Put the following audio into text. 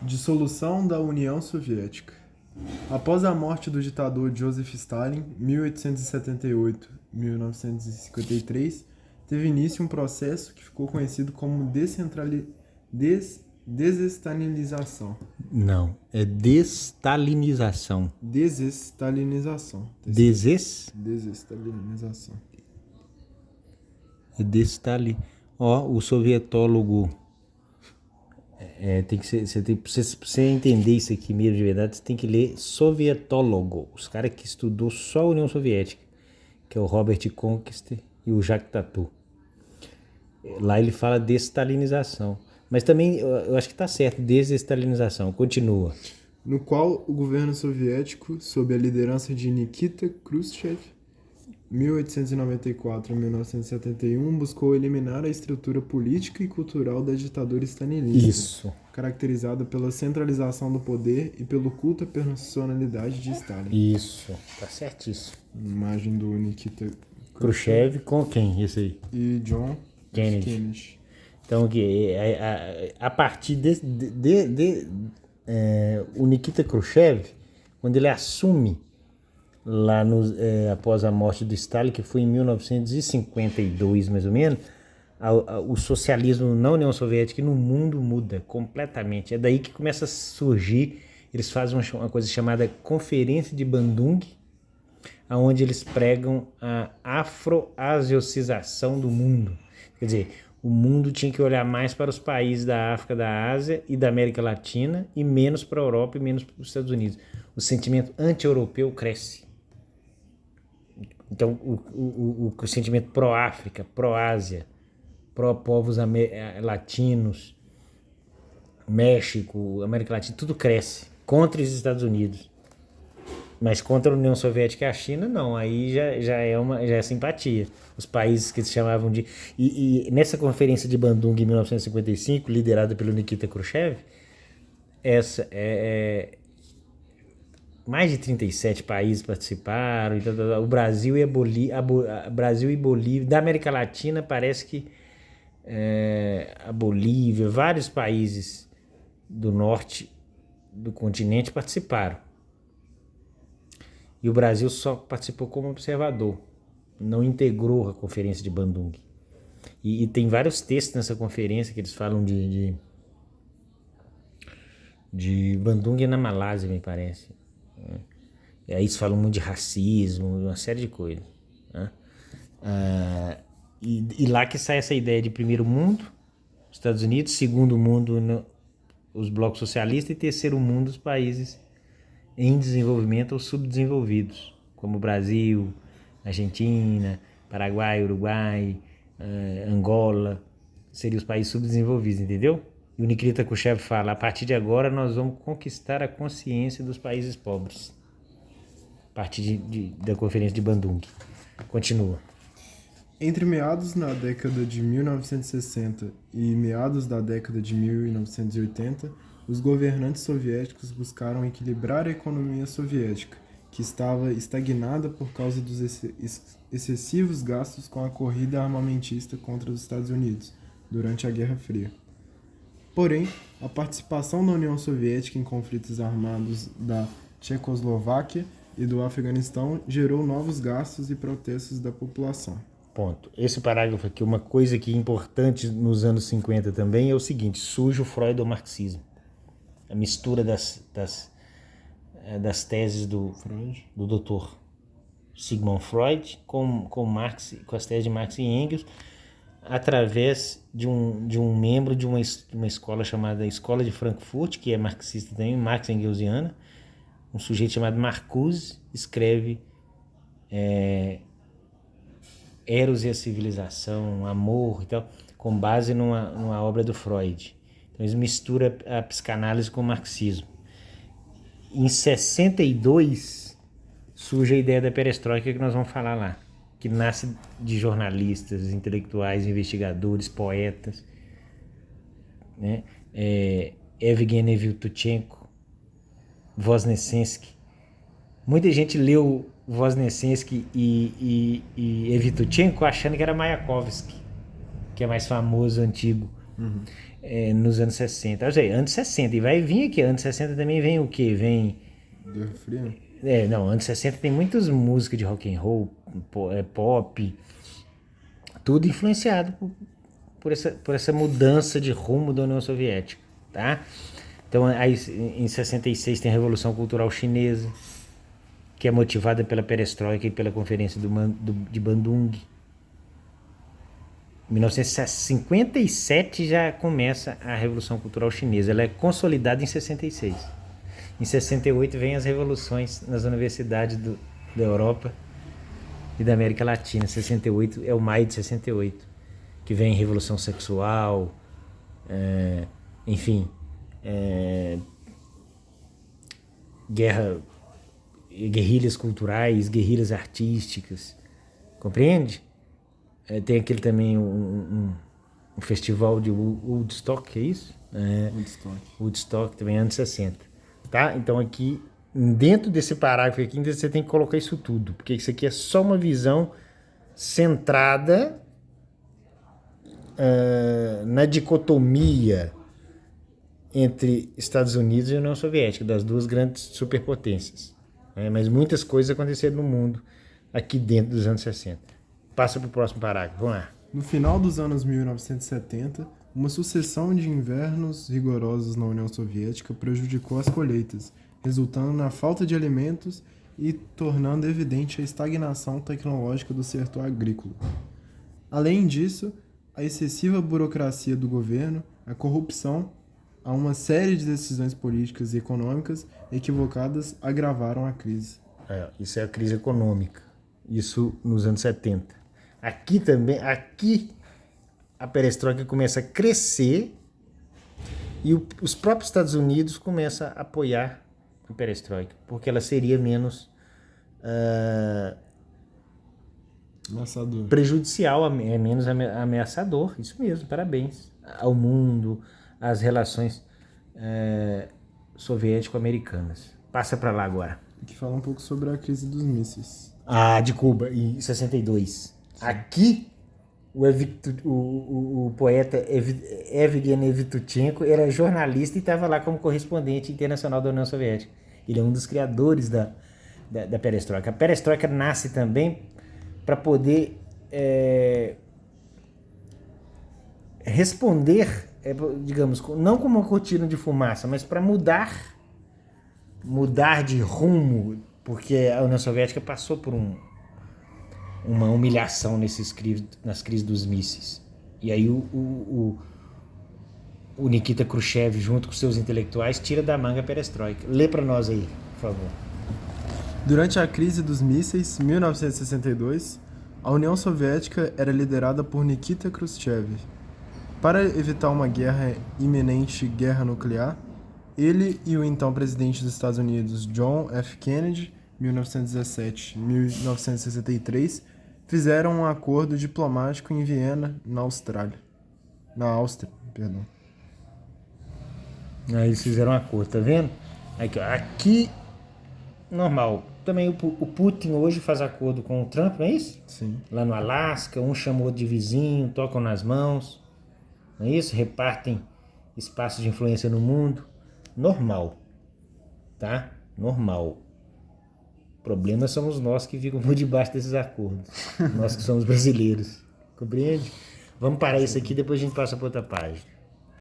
Dissolução da União Soviética. Após a morte do ditador Joseph Stalin, 1878-1953, teve início um processo que ficou conhecido como desestalinização. Não, é destalinização. Desestalinização. Desestalinização. É o sovietólogo. Tem que ser, pra você entender isso aqui mesmo de verdade, você tem que ler sovietólogo. Os caras que estudou só a União Soviética, que é o Robert Conquester e o Jacques Tatu. Lá ele fala desestalinização. Mas também, eu acho que está certo, desestalinização. Continua. No qual o governo soviético, sob a liderança de Nikita Khrushchev, 1894 a 1971, buscou eliminar a estrutura política e cultural da ditadura stalinista. Isso. Caracterizada pela centralização do poder e pelo culto à personalidade de Stalin. Isso, tá certíssimo. Imagem do Nikita Khrushchev com quem, esse aí? E John Kennedy. Então, a partir o Nikita Khrushchev, quando ele assume lá após a morte do Stalin, que foi em 1952 mais ou menos, o socialismo na União Soviética e no mundo muda completamente. É daí que começa a surgir, eles fazem uma coisa chamada Conferência de Bandung, onde eles pregam a afro-asiocização do mundo. Quer dizer, o mundo tinha que olhar mais para os países da África, da Ásia e da América Latina e menos para a Europa e menos para os Estados Unidos. O sentimento anti-europeu cresce. Então, o sentimento pró-África, pró-Ásia, pró-povos latinos, México, América Latina, tudo cresce contra os Estados Unidos. Mas contra a União Soviética e a China, não. Aí já é simpatia. Os países que se chamavam de... E nessa conferência de Bandung em 1955, liderada pelo Nikita Khrushchev, mais de 37 países participaram. O Brasil e Brasil e Bolívia. Da América Latina, parece que a Bolívia, vários países do norte do continente participaram. E o Brasil só participou como observador, não integrou a conferência de Bandung. E tem vários textos nessa conferência que eles falam de Bandung na Malásia, me parece. E aí eles falam muito de racismo, uma série de coisas. Né? E lá que sai essa ideia de primeiro mundo, Estados Unidos, segundo mundo, os blocos socialistas, e terceiro mundo, os países em desenvolvimento ou subdesenvolvidos, como Brasil, Argentina, Paraguai, Uruguai, Angola, seriam os países subdesenvolvidos, entendeu? E o Nikita Khrushchev fala, a partir de agora nós vamos conquistar a consciência dos países pobres, a partir da conferência de Bandung. Continua. Entre meados na década de 1960 e meados da década de 1980, os governantes soviéticos buscaram equilibrar a economia soviética, que estava estagnada por causa dos excessivos gastos com a corrida armamentista contra os Estados Unidos durante a Guerra Fria. Porém, a participação da União Soviética em conflitos armados da Tchecoslováquia e do Afeganistão gerou novos gastos e protestos da população. Ponto. Esse parágrafo aqui, uma coisa que é importante nos anos 50 também é o seguinte, surge o freudomarxismo. A mistura das teses do Dr. Sigmund Freud com Marx, com as teses de Marx e Engels, através de um membro de uma escola chamada Escola de Frankfurt, que é marxista também, Marx Engelsiana, um sujeito chamado Marcuse, escreve Eros e a Civilização, Amor e tal, com base numa obra do Freud. Então eles misturam a psicanálise com o marxismo. Em 62 surge a ideia da perestroika que nós vamos falar lá, que nasce de jornalistas, intelectuais, investigadores, poetas, né? Evgeny Vivtuchenko, Voznesensky. Muita gente leu Voznesensky e Evtuchenko achando que era Mayakovsky, que é mais famoso, antigo. nos anos 60. Ou seja, anos 60. E vai vir aqui. Anos 60 também vem o quê? Vem. Guerra Fria? Não, anos 60 tem muitas músicas de rock and roll, pop, tudo influenciado por essa mudança de rumo da União Soviética, tá? Então, aí, em 66 tem a Revolução Cultural Chinesa, que é motivada pela perestroika e pela Conferência de Bandung. Em 1957 já começa a Revolução Cultural Chinesa. Ela é consolidada em 66. Em 68 vem as revoluções nas universidades da Europa e da América Latina. 68 é o maio de 68, que vem Revolução Sexual, enfim, guerrilhas culturais, guerrilhas artísticas, compreende? Tem aquele também um festival de Woodstock, é isso? Woodstock também, anos 60. Tá? Então aqui, dentro desse parágrafo aqui, você tem que colocar isso tudo, porque isso aqui é só uma visão centrada na dicotomia entre Estados Unidos e União Soviética, das duas grandes superpotências. Mas muitas coisas aconteceram no mundo aqui dentro dos anos 60. Passa para o próximo parágrafo, vamos lá. No final dos anos 1970, uma sucessão de invernos rigorosos na União Soviética prejudicou as colheitas, resultando na falta de alimentos e tornando evidente a estagnação tecnológica do setor agrícola. Além disso, a excessiva burocracia do governo, a corrupção, a uma série de decisões políticas e econômicas equivocadas agravaram a crise. Isso é a crise econômica. Isso nos anos 70. Aqui a perestroika começa a crescer e os próprios Estados Unidos começam a apoiar a perestroika, porque ela seria menos prejudicial, menos ameaçador, isso mesmo, parabéns, ao mundo, às relações soviético-americanas. Passa para lá agora. Aqui fala um pouco sobre a crise dos mísseis. De Cuba, em 62. Sim. Aqui, o poeta Evgeny Evtuchenko era jornalista e estava lá como correspondente internacional da União Soviética. Ele é um dos criadores da perestroika. A perestroika nasce também para poder responder, digamos, não como uma cortina de fumaça, mas para mudar de rumo, porque a União Soviética passou por uma humilhação nas crises dos mísseis. E aí o Nikita Khrushchev, junto com seus intelectuais, tira da manga a perestroika. Lê para nós aí, por favor. Durante a crise dos mísseis, 1962, a União Soviética era liderada por Nikita Khrushchev. Para evitar uma iminente guerra nuclear, ele e o então presidente dos Estados Unidos, John F. Kennedy, 1917-1963, fizeram um acordo diplomático em Viena, na Áustria. Aí eles fizeram um acordo, tá vendo? Aqui, normal. Também o Putin hoje faz acordo com o Trump, não é isso? Sim. Lá no Alasca, um chamou de vizinho, tocam nas mãos, não é isso? Repartem espaço de influência no mundo. Normal, tá? Normal. O problema somos nós que ficamos por debaixo desses acordos. Nós que somos brasileiros. Compreende? Vamos parar isso aqui, depois a gente passa para outra página.